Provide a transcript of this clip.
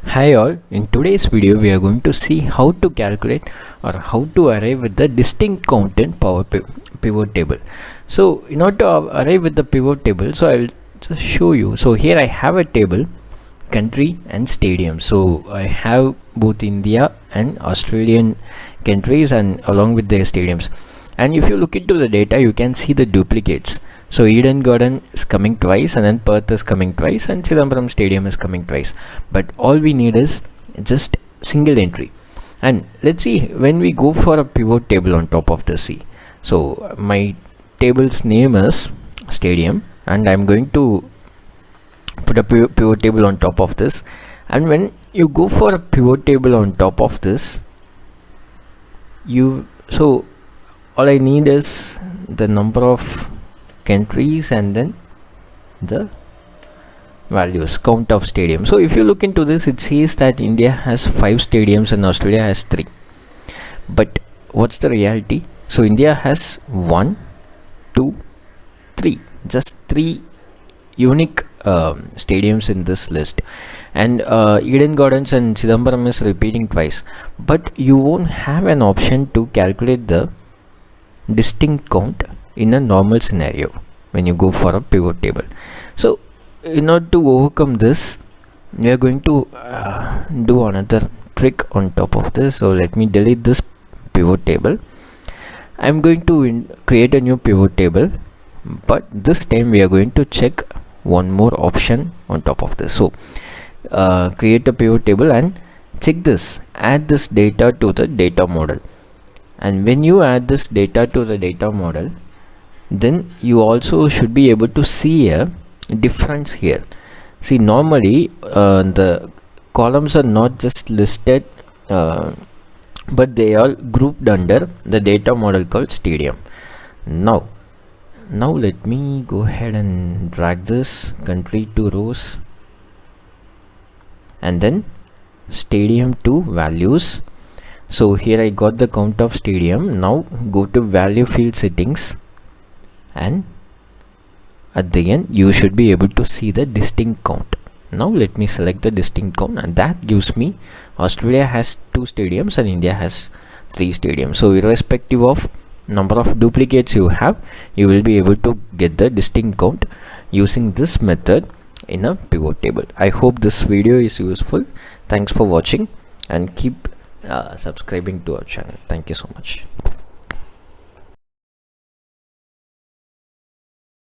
Hi all, in today's video we are going to see how to calculate or how to arrive with the distinct count in pivot table. So in order to arrive with the pivot table, so I'll just show you. So here I have a table, country and stadium. So I have both India and Australian countries and along with their stadiums. And if you look into the data, you can see the duplicates. So Eden Garden is coming twice, and then Perth is coming twice, and Chidambaram Stadium is coming twice. But all we need is just single entry. And let's see, when we go for a pivot table on top of the C. So my table's name is Stadium, and I'm going to put a pivot table on top of this. And when you go for a pivot table on top of this, all I need is the number of countries and then the values, count of stadium. So if you look into this, it says that India has 5 stadiums and Australia has 3. But what's the reality? So India has 1, 2, 3, just 3 unique stadiums in this list, and Eden Gardens and Chidambaram is repeating twice. But you won't have an option to calculate the distinct count in a normal scenario when you go for a pivot table. So in order to overcome this, we are going to do another trick on top of this. So let me delete this pivot table. I'm going to create a new pivot table, but this time we are going to check one more option on top of this. So create a pivot table and check this, add this data to the data model. And when you add this data to the data model, then you also should be able to see a difference here. See, normally the columns are not just listed, but they are grouped under the data model called stadium. Now let me go ahead and drag this country to rows, and then stadium to values. So here I got the count of stadium. Now go to value field settings, and at the end you should be able to see the distinct count. Now let me select the distinct count, and that gives me Australia has 2 stadiums and India has 3 stadiums. So irrespective of number of duplicates you have, you will be able to get the distinct count using this method in a pivot table. I hope this video is useful. Thanks for watching, and keep subscribing to our channel. Thank you so much.